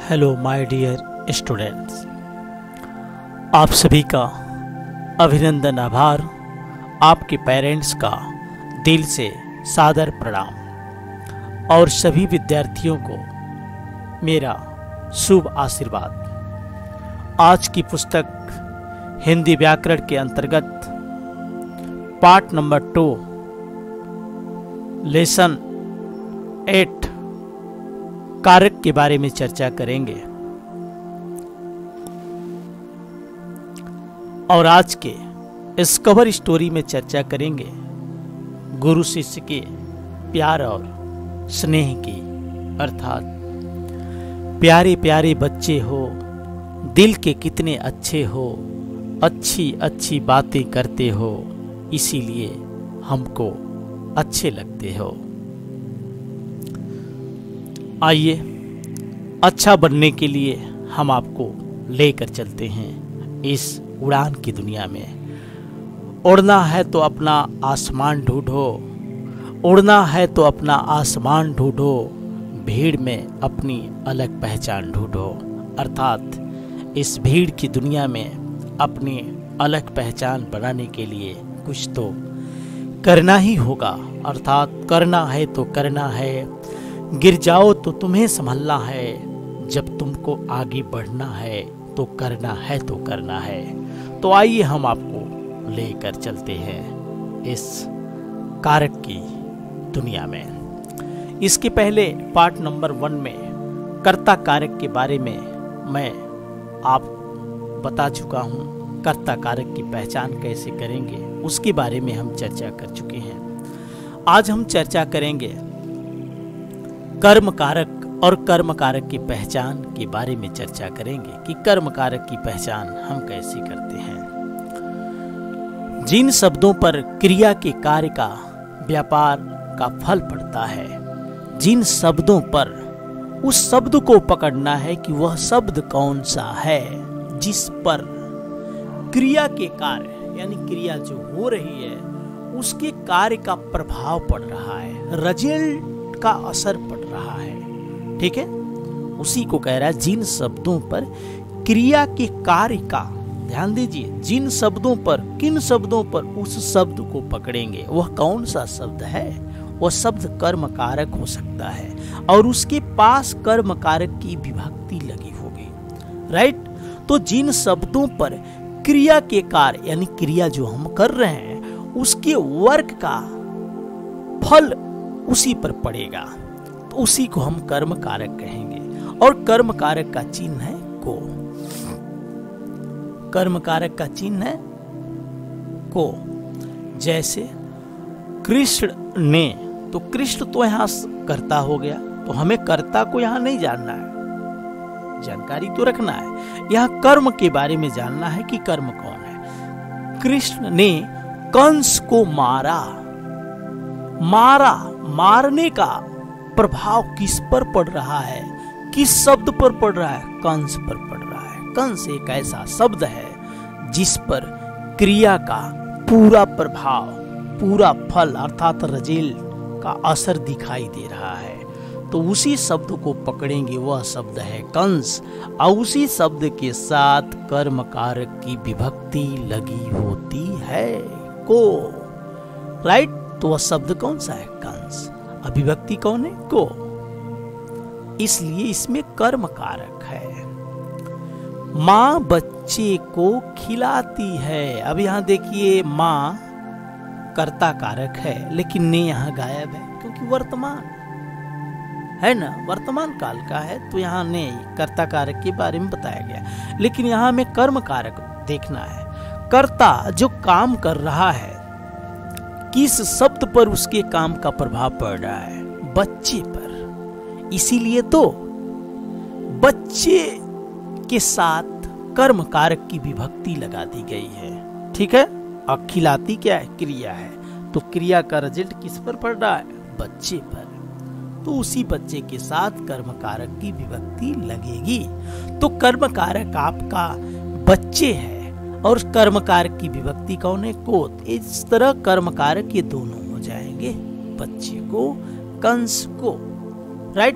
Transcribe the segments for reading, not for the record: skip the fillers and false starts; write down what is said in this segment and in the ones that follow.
Hello my dear students, आप सभी का अभिनंदन, आभार। आपके पेरेंट्स का दिल से सादर प्रणाम और सभी विद्यार्थियों को मेरा शुभ आशीर्वाद। आज की पुस्तक हिंदी व्याकरण के अंतर्गत पार्ट नंबर 2 लेसन 8 कारक के बारे में चर्चा करेंगे। और आज के इस कवर स्टोरी में चर्चा करेंगे गुरु शिष्य के प्यार और स्नेह की, अर्थात प्यारे प्यारे बच्चे हो, दिल के कितने अच्छे हो, अच्छी अच्छी बातें करते हो, इसीलिए हमको अच्छे लगते हो। आइए अच्छा बनने के लिए हम आपको लेकर चलते हैं इस उड़ान की दुनिया में। उड़ना है तो अपना आसमान ढूंढो, उड़ना है तो अपना आसमान ढूंढो, भीड़ में अपनी अलग पहचान ढूंढो। अर्थात इस भीड़ की दुनिया में अपनी अलग पहचान बनाने के लिए कुछ तो करना ही होगा। अर्थात करना है तो करना है, गिर जाओ तो तुम्हें संभलना है, जब तुमको आगे बढ़ना है तो करना है तो करना है। तो आइए हम आपको लेकर चलते हैं इस कारक की दुनिया में। इसके पहले पार्ट नंबर 1 में कर्ता कारक के बारे में मैं आप बता चुका हूँ। कर्ता कारक की पहचान कैसे करेंगे उसके बारे में हम चर्चा कर चुके हैं। आज हम चर्चा करेंगे कर्म कारक और कर्म कारक की पहचान के बारे में चर्चा करेंगे कि कर्म कारक की पहचान हम कैसे करते हैं। जिन शब्दों पर क्रिया के कार्य का व्यापार का फल पड़ता है, जिन शब्दों पर उस शब्द को पकड़ना है कि वह शब्द कौन सा है जिस पर क्रिया के कार्य यानी क्रिया जो हो रही है उसके कार्य का प्रभाव पड़ रहा है, रिजल्ट का असर पड़ रहा है। ठीक है, उसी को कह रहा है जिन शब्दों पर क्रिया के कार्य का, ध्यान दीजिए, जिन शब्दों पर, किन शब्दों पर उस शब्द को पकड़ेंगे वह कौन सा शब्द है, वह शब्द कर्म कारक हो सकता है और उसके पास कर्म कारक की विभक्ति लगी होगी। राइट, तो जिन शब्दों पर क्रिया के कार्य यानी क्रिया जो हम कर रहे हैं उसके वर्क का फल उसी पर पड़ेगा, तो उसी को हम कर्म कारक कहेंगे। और कर्म कारक का चिन्ह है को, कर्म कारक का चिन्ह है को। जैसे कृष्ण ने, तो कृष्ण तो यहां कर्ता हो गया, तो हमें कर्ता को यहां नहीं जानना है, जानकारी तो रखना है, यहां कर्म के बारे में जानना है कि कर्म कौन है। कृष्ण ने कंस को मारा, मारने का प्रभाव किस पर पड़ रहा है, किस शब्द पर पड़ रहा है, कंस पर पड़ रहा है। कंस एक ऐसा शब्द है जिस पर क्रिया का पूरा प्रभाव, पूरा फल अर्थात रिजल्ट का असर दिखाई दे रहा है। तो उसी शब्द को पकड़ेंगे, वह शब्द है कंस, और उसी शब्द के साथ कर्म कारक की विभक्ति लगी होती है को। राइट, तो वह शब्द कौन सा है, कंस, अभिव्यक्ति कौन है, को, इसलिए इसमें कर्म कारक है। माँ बच्चे को खिलाती है। अब यहां देखिए माँ कर्ता कारक है लेकिन ने यहां गायब है क्योंकि वर्तमान है ना, वर्तमान काल का है, तो यहां ने कर्ता कारक के बारे में बताया गया। लेकिन यहां हमें कर्म कारक देखना है, कर्ता जो काम कर रहा है किस शब्द पर उसके काम का प्रभाव पड़ रहा है, बच्चे पर, इसीलिए तो बच्चे के साथ कर्म कारक की विभक्ति लगा दी गई है। ठीक है, और खिलाती क्या है, क्रिया है, तो क्रिया का रिजल्ट किस पर पड़ रहा है, बच्चे पर, तो उसी बच्चे के साथ कर्म कारक की विभक्ति लगेगी। तो कर्म कारक आपका बच्चे है और कर्म कारक की विभक्ति कौन है, को। इस तरह कर्म कारक ये दोनों हो जाएंगे, बच्चे को, कंस को। राइट,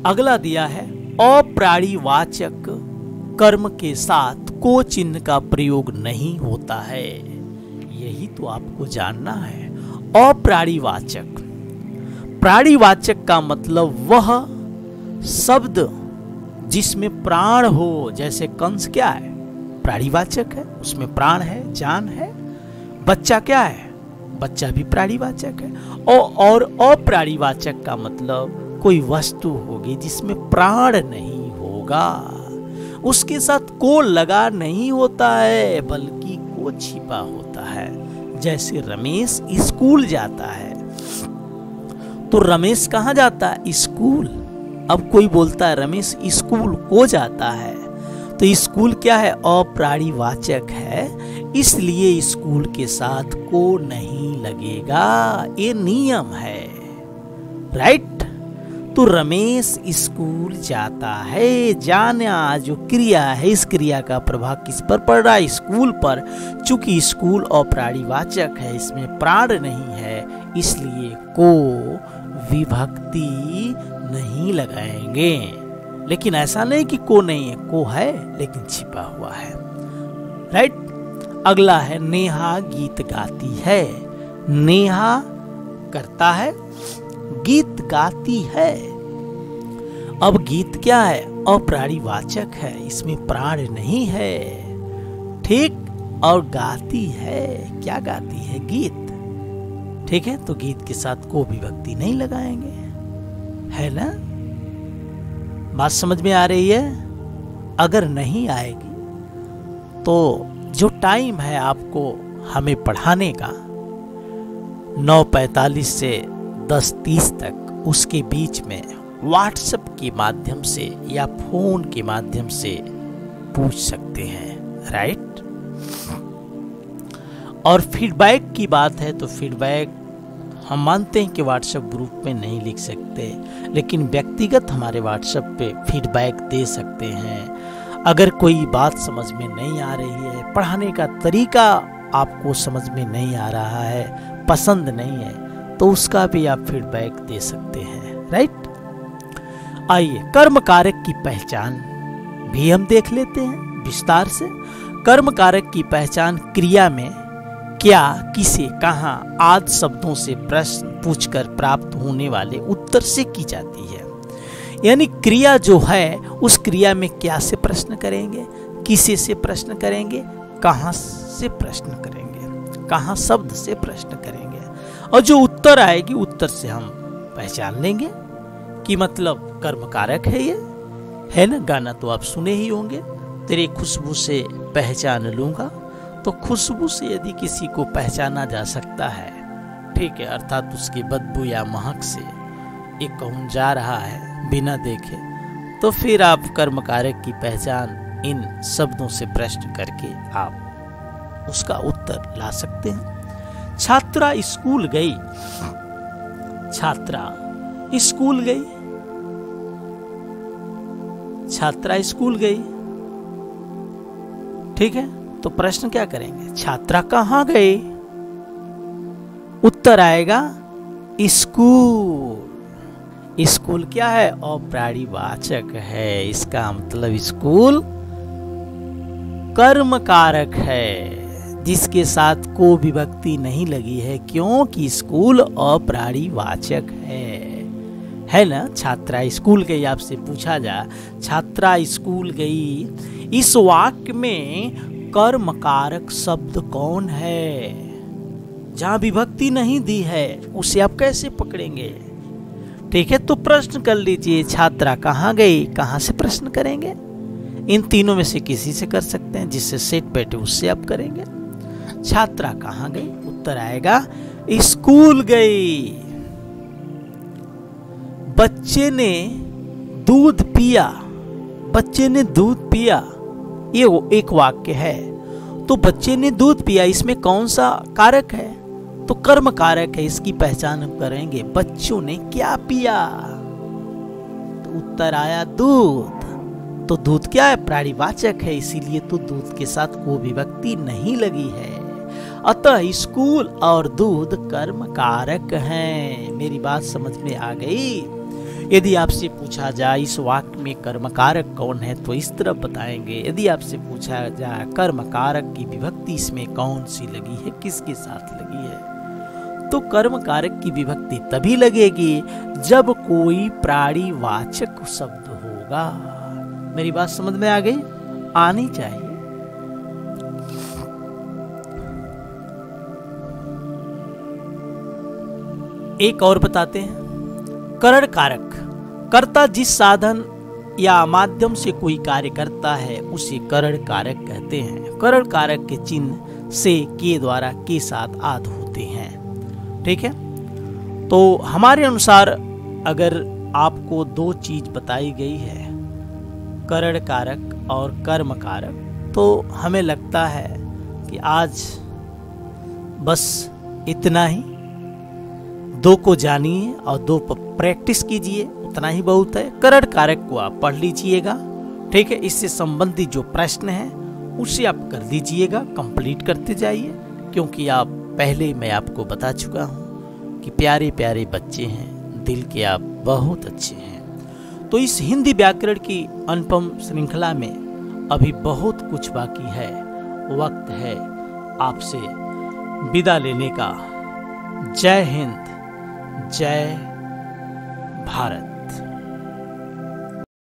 अगला दिया है अप्राणीवाचक कर्म के साथ को चिन्ह का प्रयोग नहीं होता है। यही तो आपको जानना है। अप्राणीवाचक, प्राणीवाचक का मतलब वह शब्द जिसमें प्राण हो। जैसे कंस क्या है? प्राणीवाचक है, उसमें प्राण है, जान है। बच्चा क्या है? बच्चा भी प्राणीवाचक है। और अप्राणीवाचक का मतलब कोई वस्तु होगी जिसमें प्राण नहीं होगा, उसके साथ को लगा नहीं होता है बल्कि को छिपा होता है। जैसे रमेश स्कूल जाता है, तो रमेश कहाँ जाता है? स्कूल। अब कोई बोलता है रमेश स्कूल को जाता है, तो स्कूल क्या है? अप्राणीवाचक है, इसलिए स्कूल के साथ को नहीं लगेगा। ये नियम है, राइट। तो रमेश स्कूल जाता है, जाना जो क्रिया है, इस क्रिया का प्रभाव किस पर पड़ रहा है? स्कूल पर। चूंकि स्कूल अप्राणीवाचक है, इसमें प्राण नहीं है, इसलिए को विभक्ति नहीं लगाएंगे। लेकिन ऐसा नहीं कि को नहीं है, को है लेकिन छिपा हुआ है, राइट। अगला है नेहा गीत गाती है। नेहा करता है, गीत गाती है। अब गीत क्या है? अप्राणीवाचक है, इसमें प्राण नहीं है, ठीक। और गाती है, क्या गाती है? गीत, ठीक है। तो गीत के साथ को विभक्ति नहीं लगाएंगे, है ना? बात समझ में आ रही है? अगर नहीं आएगी तो जो टाइम है आपको हमें पढ़ाने का 9:45 से 10:30 तक, उसके बीच में व्हाट्सएप के माध्यम से या फोन के माध्यम से पूछ सकते हैं, राइट। और फीडबैक की बात है तो फीडबैक हम मानते हैं कि व्हाट्सएप ग्रुप में नहीं लिख सकते, लेकिन व्यक्तिगत हमारे व्हाट्सएप पे फीडबैक दे सकते हैं। अगर कोई बात समझ में नहीं आ रही है, पढ़ाने का तरीका आपको समझ में नहीं आ रहा है, पसंद नहीं है, तो उसका भी आप फीडबैक दे सकते हैं, राइट। आइए कर्म कारक की पहचान भी हम देख लेते हैं विस्तार से। कर्म कारक की पहचान क्रिया में क्या, किसे, कहाँ आदि शब्दों से प्रश्न पूछकर प्राप्त होने वाले उत्तर से की जाती है। यानी क्रिया जो है, उस क्रिया में क्या से प्रश्न करेंगे, किसे से प्रश्न करेंगे, कहाँ से प्रश्न करेंगे, कहाँ शब्द से प्रश्न करेंगे, और जो उत्तर आएगी उत्तर से हम पहचान लेंगे कि मतलब कर्म कारक है ये, है ना। गाना तो आप सुने ही होंगे, तेरी खुशबू से पहचान लूंगा। तो खुशबू से यदि किसी को पहचाना जा सकता है, ठीक है, अर्थात उसकी बदबू या महक से एक कौन जा रहा है बिना देखे, तो फिर आप कर्म कारक की पहचान इन शब्दों से प्रश्न करके आप उसका उत्तर ला सकते हैं। छात्रा स्कूल गई, छात्रा स्कूल गई, छात्रा स्कूल गई, ठीक है। तो प्रश्न क्या करेंगे? छात्रा कहाँ गई? उत्तर आएगा स्कूल। स्कूल क्या है? अप्राणीवाचक है, इसका मतलब स्कूल कर्म कारक है जिसके साथ को विभक्ति नहीं लगी है, क्योंकि स्कूल अप्राणीवाचक है ना। छात्रा स्कूल गई, आपसे पूछा जा छात्रा स्कूल गई, इस वाक्य में कर्म कारक शब्द कौन है? जहां विभक्ति नहीं दी है उसे आप कैसे पकड़ेंगे? ठीक है, तो प्रश्न कर लीजिए, छात्रा कहाँ गई, कहाँ से प्रश्न करेंगे? इन तीनों में से किसी से कर सकते हैं, जिससे सेट बैठे उससे आप करेंगे। छात्रा कहाँ गई, उत्तर आएगा स्कूल गई। बच्चे ने दूध पिया, बच्चे ने दूध पिया, ये एक वाक्य है। तो बच्चे ने दूध पिया, इसमें कौन सा कारक है? तो कर्म कारक है, इसकी पहचान हम करेंगे। बच्चों ने क्या पिया, तो उत्तर आया दूध। तो दूध क्या है? प्राणीवाचक है, इसीलिए तो दूध के साथ को विभक्ति नहीं लगी है। अतः स्कूल और दूध कर्म कारक हैं। मेरी बात समझ में आ गई? यदि आपसे पूछा जाए इस वाक्य में कर्मकारक कौन है तो इस तरफ बताएंगे। यदि आपसे पूछा जाए कर्मकारक की विभक्ति इसमें कौन सी लगी है, किसके साथ लगी है, तो कर्मकारक की विभक्ति तभी लगेगी जब कोई प्राणीवाचक शब्द होगा। मेरी बात समझ में आ गई? आनी चाहिए। एक और बताते हैं, करण कारक, कर्ता जिस साधन या माध्यम से कोई कार्य करता है उसे करण कारक कहते हैं। करण कारक के चिन्ह से के द्वारा के साथ आद होते हैं। ठीक है, तो हमारे अनुसार अगर आपको दो चीज बताई गई है, करण कारक और कर्म कारक, तो हमें लगता है कि आज बस इतना ही। दो को जानिए और दो पर प्रैक्टिस कीजिए, उतना ही बहुत है। करण कारक को आप पढ़ लीजिएगा। ठीक है, इससे संबंधित जो प्रश्न है उसे आप कर दीजिएगा, कंप्लीट करते जाइए, क्योंकि आप पहले मैं आपको बता चुका हूं कि प्यारे प्यारे बच्चे हैं, दिल के आप बहुत अच्छे हैं। तो इस हिंदी व्याकरण की अनुपम श्रृंखला में अभी बहुत कुछ बाकी है। वक्त है आपसे विदा लेने का। जय हिंद, जय भारत।